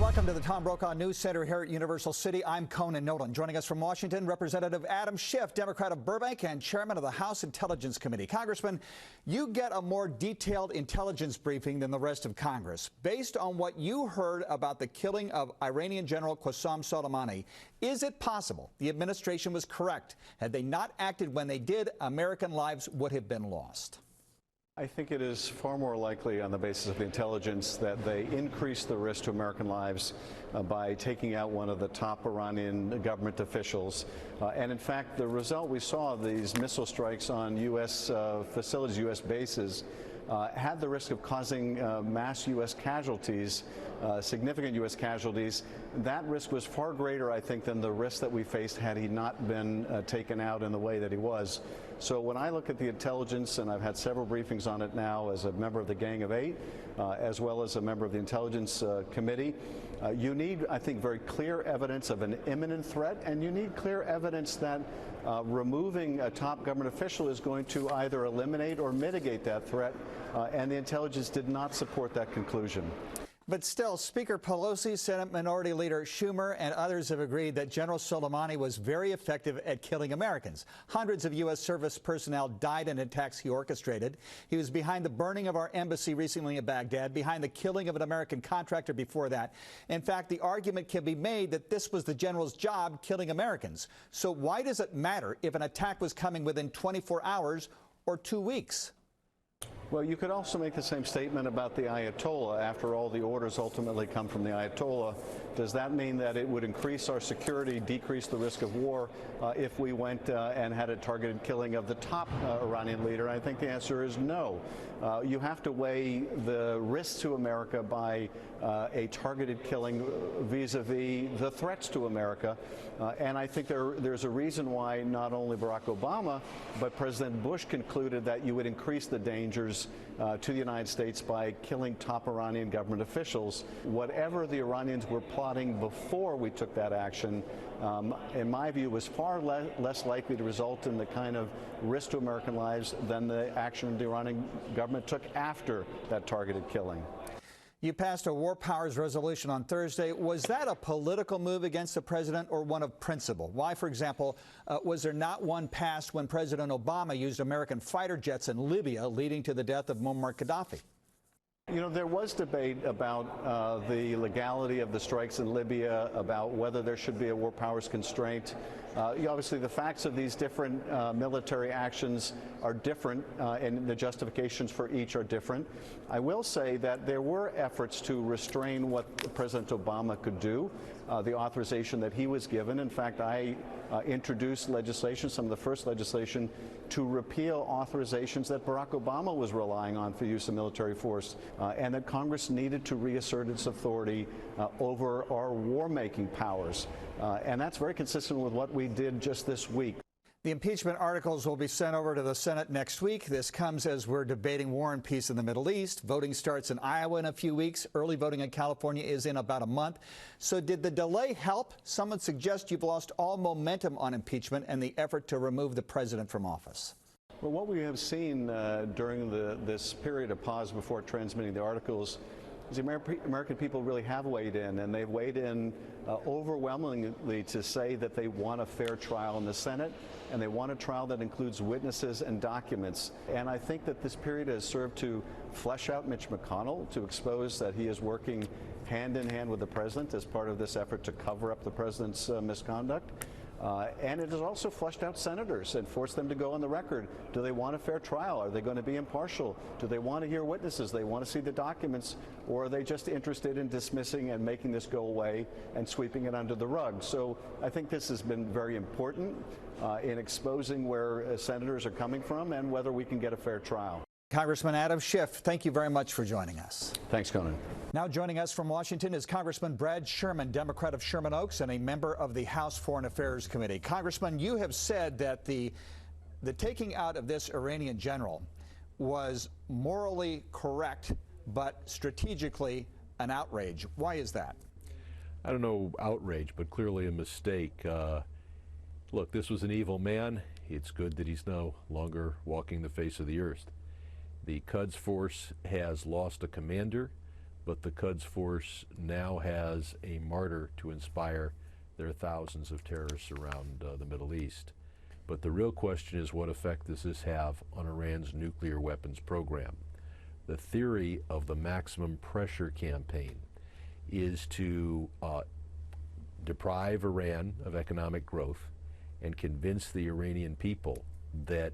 Welcome to the Tom Brokaw News Center here at Universal City. I'm Conan Nolan. Joining us from Washington, Representative Adam Schiff, Democrat of Burbank and Chairman of the House Intelligence Committee. Congressman, you get a more detailed intelligence briefing than the rest of Congress. Based on what you heard about the killing of Iranian General Qasem Soleimani, is it possible the administration was correct? Had they not acted when they did, American lives would have been lost. I think it is far more likely on the basis of the intelligence that they increased the risk to American lives by taking out one of the top Iranian government officials. And in fact, the result we saw of these missile strikes on U.S. facilities, U.S. bases, had the risk of causing mass U.S. casualties, significant U.S. casualties. That risk was far greater, I think, than the risk that we faced had he not been taken out in the way that he was. So when I look at the intelligence, and I've had several briefings on it now as a member of the Gang of Eight, as well as a member of the Intelligence Committee, you need, I think, very clear evidence of an imminent threat, and you need clear evidence that removing a top government official is going to either eliminate or mitigate that threat, and the intelligence did not support that conclusion. But still, Speaker Pelosi, Senate Minority Leader Schumer, and others have agreed that General Soleimani was very effective at killing Americans. Hundreds of U.S. service personnel died in attacks he orchestrated. He was behind the burning of our embassy recently in Baghdad, behind the killing of an American contractor before that. In fact, the argument can be made that this was the general's job, killing Americans. So why does it matter if an attack was coming within 24 hours or 2 weeks? Well, you could also make the same statement about the Ayatollah. After all, the orders ultimately come from the Ayatollah. Does that mean that it would increase our security, decrease the risk of war if we went and had a targeted killing of the top Iranian leader? I think the answer is no. You have to weigh the risk to America by a targeted killing vis-a-vis the threats to America. And I think there's a reason why not only Barack Obama, but President Bush concluded that you would increase the dangers to the United States by killing top Iranian government officials. Whatever the Iranians were plotting before we took that action, in my view, was far less likely to result in the kind of risk to American lives than the action the Iranian government took after that targeted killing. You passed a war powers resolution on Thursday. Was that a political move against the president or one of principle? Why, for example, was there not one passed when President Obama used American fighter jets in Libya, leading to the death of Muammar Gaddafi? You know, there was debate about the legality of the strikes in Libya, about whether there should be a war powers constraint. Obviously, the facts of these different military actions are different, and the justifications for each are different. I will say that there were efforts to restrain what President Obama could do, the authorization that he was given. In fact, I introduced legislation, some of the first legislation, to repeal authorizations that Barack Obama was relying on for use of military force, and that Congress needed to reassert its authority over our war-making powers. And that's very consistent with what we did just this week. The impeachment articles will be sent over to the Senate next week. This comes as we're debating war and peace in the Middle East. Voting starts in Iowa in a few weeks. Early voting in California is in about a month. So did the delay help? Some would suggest you've lost all momentum on impeachment and the effort to remove the president from office. Well, what we have seen during this period of pause before transmitting the articles is the American people really have weighed in, and they've weighed in overwhelmingly to say that they want a fair trial in the Senate, and they want a trial that includes witnesses and documents. And I think that this period has served to flesh out Mitch McConnell, to expose that he is working hand in hand with the president as part of this effort to cover up the president's misconduct. And it has also flushed out senators and forced them to go on the record. Do they want a fair trial? Are they going to be impartial? Do they want to hear witnesses? They want to see the documents? Or are they just interested in dismissing and making this go away and sweeping it under the rug? So I think this has been very important in exposing where senators are coming from and whether we can get a fair trial. Congressman Adam Schiff, thank you very much for joining us. Thanks, Conan. Now joining us from Washington is Congressman Brad Sherman, Democrat of Sherman Oaks and a member of the House Foreign Affairs Committee. Congressman, you have said that the taking out of this Iranian general was morally correct, but strategically an outrage. Why is that? I don't know, outrage, but clearly a mistake. Look, this was an evil man. It's good that he's no longer walking the face of the earth. The Quds Force has lost a commander, but the Quds Force now has a martyr to inspire their thousands of terrorists around the Middle East. But the real question is, what effect does this have on Iran's nuclear weapons program? The theory of the maximum pressure campaign is to deprive Iran of economic growth and convince the Iranian people that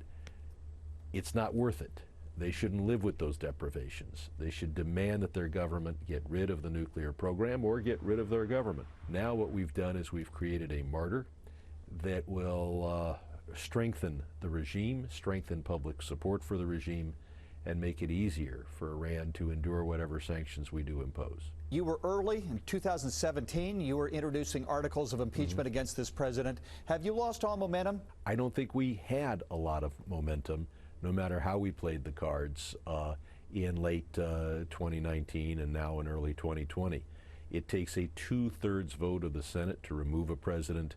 it's not worth it. They shouldn't live with those deprivations. They should demand that their government get rid of the nuclear program or get rid of their government. Now what we've done is we've created a martyr that will strengthen the regime, strengthen public support for the regime, and make it easier for Iran to endure whatever sanctions we do impose. You were early in 2017. You were introducing articles of impeachment against this president. Have you lost all momentum? I don't think we had a lot of momentum, no matter how we played the cards in late 2019 and now in early 2020. It takes a 2/3 vote of the Senate to remove a president,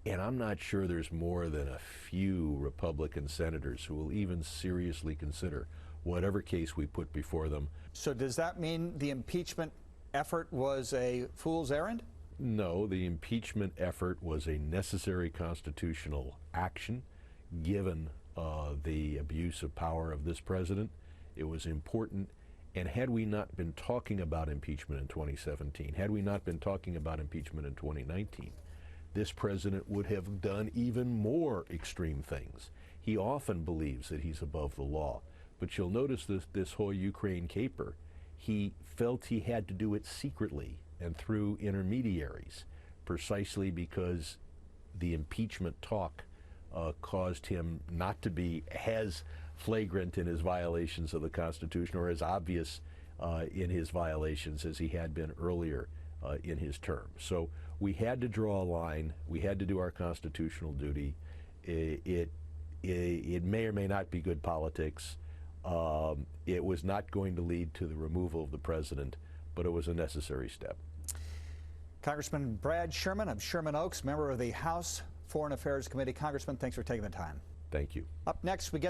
and I'm not sure there's more than a few Republican senators who will even seriously consider whatever case we put before them. So does that mean the impeachment effort was a fool's errand? No, the impeachment effort was a necessary constitutional action given the abuse of power of this president. It was important, and had we not been talking about impeachment in 2017, had we not been talking about impeachment in 2019, this president would have done even more extreme things. He often believes that he's above the law, but you'll notice this whole Ukraine caper, he felt he had to do it secretly and through intermediaries, precisely because the impeachment talk caused him not to be as flagrant in his violations of the Constitution or as obvious in his violations as he had been earlier in his term. So we had to draw a line. We had to do our constitutional duty. It may or may not be good politics. It was not going to lead to the removal of the president, but it was a necessary step. Congressman Brad Sherman of Sherman Oaks, member of the House Foreign Affairs Committee. Congressman, thanks for taking the time. Thank you. Up next, we get